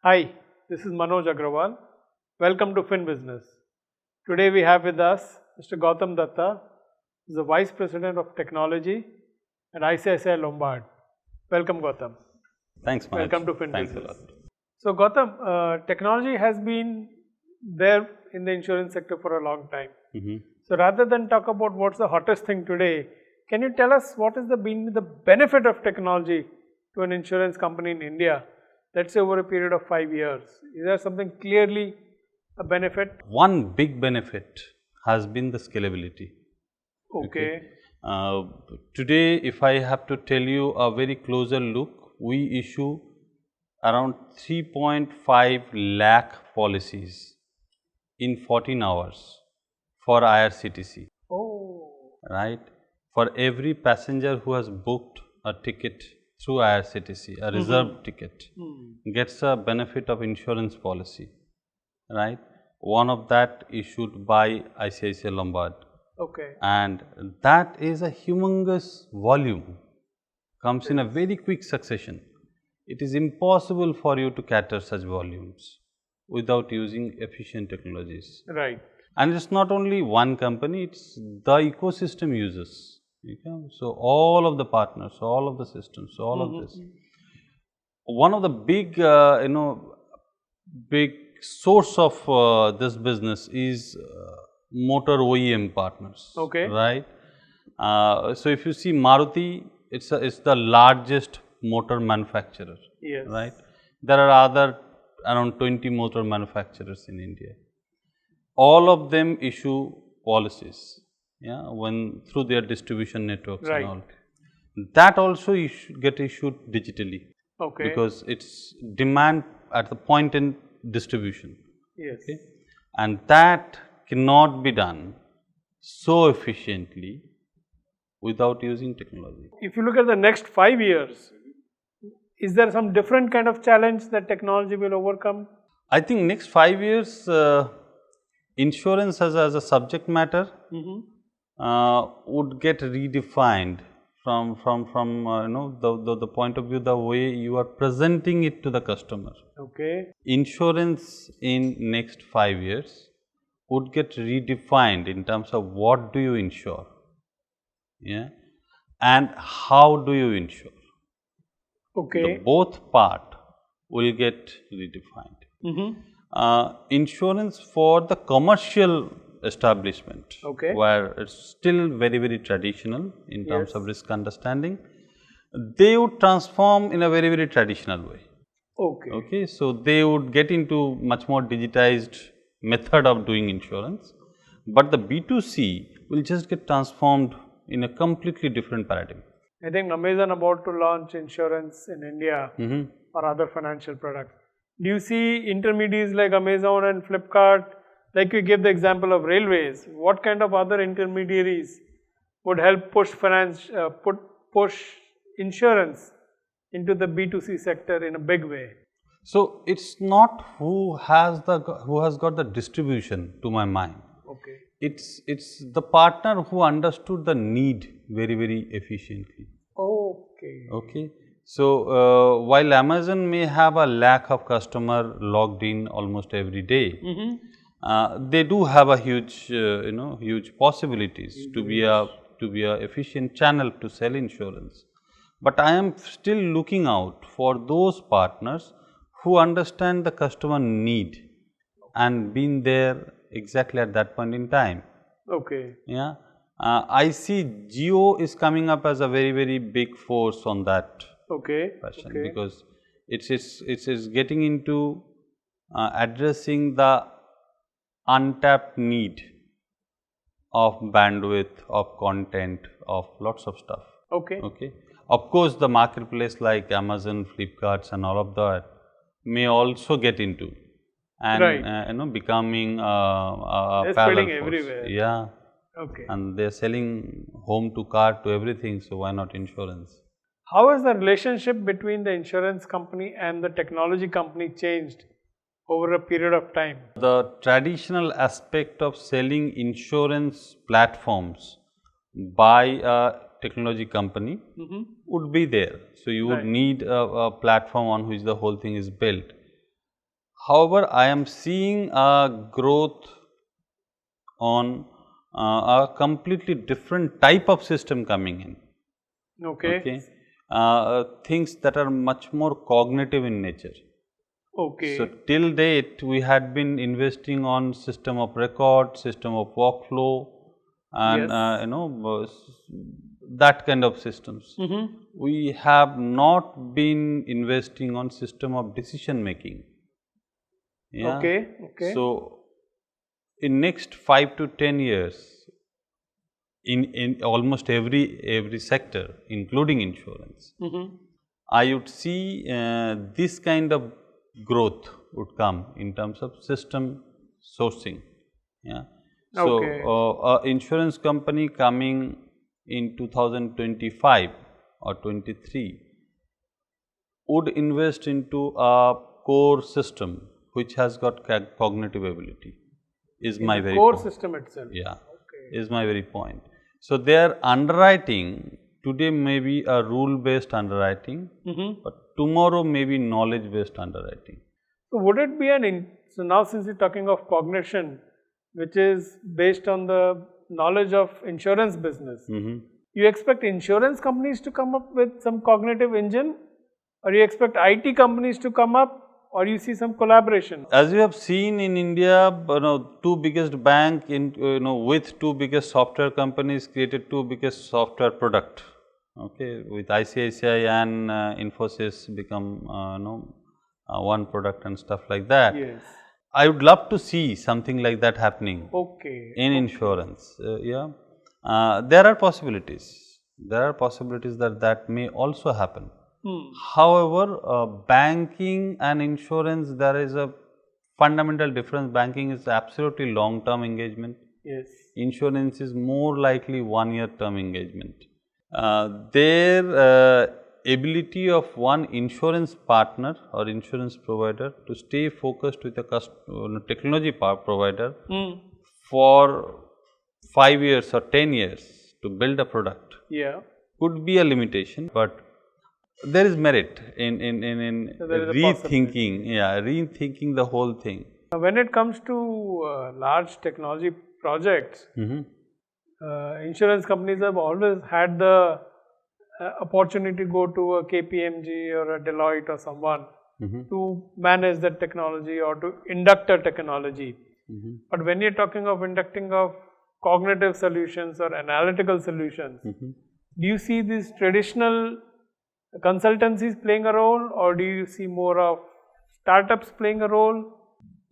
Hi, this is Manoj Agrawal. Welcome to Fin Business. Today we have with us Mr. Gautam Datta, who is the Vice President of Technology at ICICI Lombard. Welcome, Gautam. Thanks, Manoj. Welcome to Fin Thanks Business. a lot. So, Gautam, technology has been there in the insurance sector for a long time. So, rather than talk about what's the hottest thing today, can you tell us what has been the benefit of technology to an insurance company in India, let's say over a period of 5 years? Is there something clearly a benefit? One big benefit has been the scalability. Okay. Today, if I have to tell you a very closer look, we issue around 3.5 lakh policies in 14 hours for IRCTC, Oh, right? For every passenger who has booked a ticket through IRCTC, a reserved ticket, gets a benefit of insurance policy, right? One of that issued by ICICI Lombard, okay. and that is a humongous volume, comes in a very quick succession. It is impossible for you to cater such volumes without using efficient technologies. Right. And it's not only one company, it's the ecosystem users. Okay? So, all of the partners, all of the systems, all of this. One of the big, big source of this business is motor OEM partners. Okay. Right. So, if you see Maruti, it's the largest motor manufacturer. Yes. Right. There are other around 20 motor manufacturers in India. All of them issue policies, when through their distribution networks Right. and all. That also get issued digitally. Okay. Because it's demand at the point in distribution. Yes. Okay? And that cannot be done so efficiently without using technology. If you look at the next 5 years, is there some different kind of challenge that technology will overcome? I think next 5 years, insurance as a subject matter would get redefined from the point of view, the way you are presenting it to the customer. Okay. Insurance in next 5 years would get redefined in terms of what do you insure, and how do you insure. Okay. The both part will get redefined. Insurance for the commercial establishment, Okay. where it's still very traditional in terms Yes. of risk understanding, they would transform in a very traditional way. Okay. Okay, so they would get into much more digitized method of doing insurance, but the B2C will just get transformed in a completely different paradigm. I think Amazon about to launch insurance in India or other financial products. Do you see intermediaries like Amazon and Flipkart, like you gave the example of railways, what kind of other intermediaries would help push push insurance into the B2C sector in a big way? So it's not who has got the distribution to my mind. Okay. It's the partner who understood the need very efficiently. Okay. Okay. So while Amazon may have a lakh of customer logged in almost every day, they do have a huge huge possibilities to be a efficient channel to sell insurance. But I am still looking out for those partners who understand the customer need and been there exactly at that point in time. Okay. Yeah, I see Jio is coming up as a very big force on that Okay. fashion, Okay. because it's getting into addressing the untapped need of bandwidth, of content, of lots of stuff. Okay. Okay. Of course, the marketplace like Amazon, Flipkarts and all of that may also get into and Right. Becoming They're parallel spreading force. everywhere. Yeah, Okay. and they're selling home to car to everything, so why not insurance? How has the relationship between the insurance company and the technology company changed over a period of time? The traditional aspect of selling insurance platforms by a technology company would be there. So, you would Right. need a platform on which the whole thing is built. However, I am seeing a growth on a completely different type of system coming in. Okay. Things that are much more cognitive in nature. Okay. So till date, we had been investing on system of record, system of workflow, and Yes. that kind of systems. Mm-hmm. We have not been investing on system of decision making. Yeah. Okay. Okay. So in next 5 to 10 years, in almost every sector, including insurance, Mm-hmm. I would see this kind of growth would come in terms of system sourcing. Yeah. Okay. So, insurance company coming in 2025 or 23 would invest into a core system which has got cognitive ability. Is In my the very core point. system itself. Yeah, Okay. is my very point. So, their underwriting today may be a rule based underwriting, Mm-hmm. but tomorrow may be knowledge based underwriting. So would it be so now since you're talking of cognition, which is based on the knowledge of insurance business, you expect insurance companies to come up with some cognitive engine, or you expect IT companies to come up, or you see some collaboration? As you have seen in India, two biggest bank in with two biggest software companies created two biggest software product. Okay, with ICICI and Infosys become one product and stuff like that. Yes. I would love to see something like that happening Okay. in insurance. Yeah, there are possibilities. There are possibilities that may also happen. However, banking and insurance, there is a fundamental difference. Banking is absolutely long-term engagement. Yes. Insurance is more likely one-year term engagement. Their ability of one insurance partner or insurance provider to stay focused with a technology provider for 5 years or 10 years to build a product Yeah. could be a limitation, but there is merit in So there is a possibility. rethinking the whole thing. When it comes to large technology projects, insurance companies have always had the opportunity to go to a KPMG or a Deloitte or someone to manage that technology or to induct a technology. But when you're talking of inducting of cognitive solutions or analytical solutions, do you see these traditional consultancies playing a role, or do you see more of startups playing a role?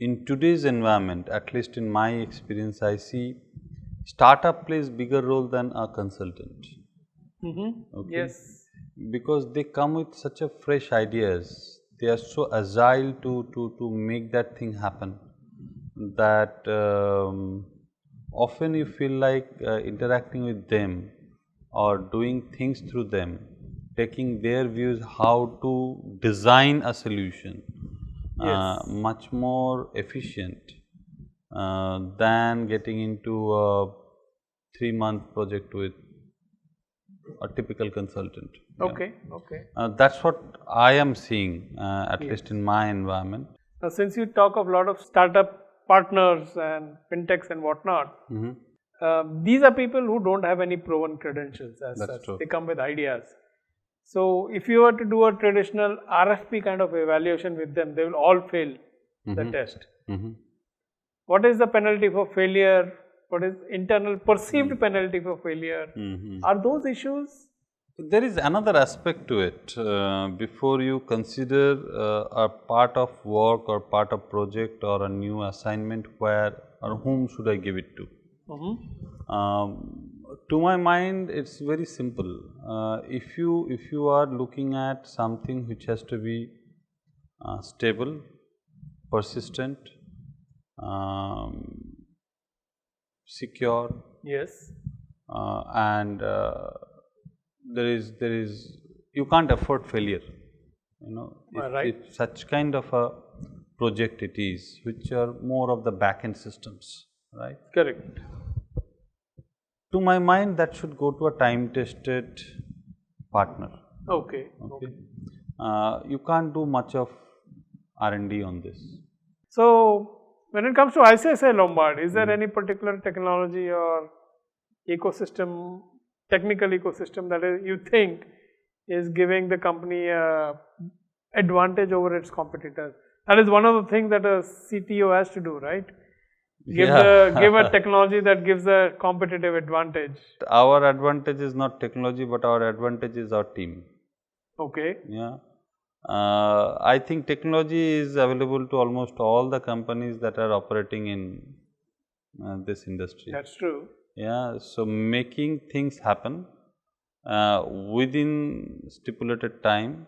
In today's environment, at least in my experience, I see startup plays bigger role than a consultant. Okay. Yes. Because they come with such a fresh ideas, they are so agile to make that thing happen that often you feel like interacting with them or doing things through them, taking their views how to design a solution Yes. much more efficient than getting into a 3-month project with a typical consultant. Okay. Okay. That's what I am seeing, at least in my environment. Now, since you talk of a lot of startup partners and fintechs and whatnot, these are people who don't have any proven credentials as That's such. true. They come with ideas. So, if you were to do a traditional RFP kind of evaluation with them, they will all fail the test. What is the penalty for failure? What is internal perceived penalty for failure? Are those issues? There is another aspect to it. Before you consider a part of work or part of project or a new assignment, where or whom should I give it to? To my mind, it's very simple. If you are looking at something which has to be stable, persistent, secure, Yes. and there is you can't afford failure. Right. If such kind of a project it is, which are more of the back end systems, right? Correct. To my mind, that should go to a time tested partner. Okay. Okay. You can't do much of R&D on this. So, when it comes to ICICI Lombard, is there any particular technology or ecosystem, technical ecosystem that you think is giving the company a advantage over its competitors? That is one of the things that a CTO has to do, right? Give a technology that gives a competitive advantage. Our advantage is not technology, but our advantage is our team. Okay. Yeah. I think technology is available to almost all the companies that are operating in this industry. That's true. Yeah. So making things happen within stipulated time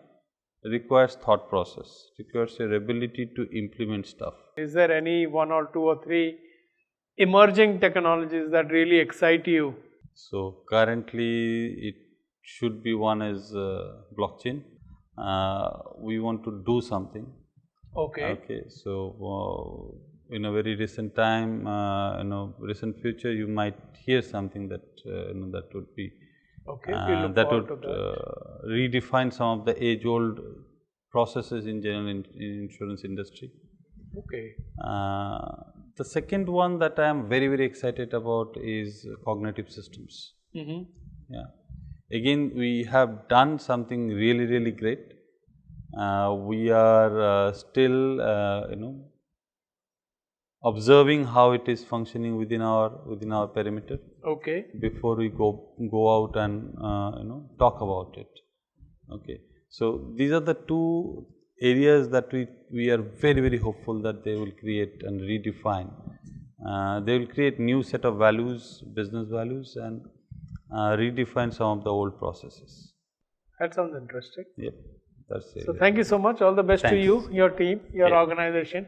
requires thought process, requires your ability to implement stuff. Is there any one or two or three emerging technologies that really excite you? So currently it should be one is blockchain. We want to do something. Okay. Okay. So in a very recent time, recent future, you might hear something that that would be Okay. We look that forward would to that. redefine some of the age-old processes in general in insurance industry. Okay. The second one that I am very excited about is cognitive systems. Mm-hmm. Yeah. Again, we have done something really great. We are still observing how it is functioning within our perimeter. Okay. Before we go out and talk about it. Okay. So these are the two areas that we are very hopeful that they will create and redefine. They will create new set of values, business values, and redefine some of the old processes. That sounds interesting. Yep, that's it. So thank you so much. All the best to Thanks. you, your team, your Yeah. organization.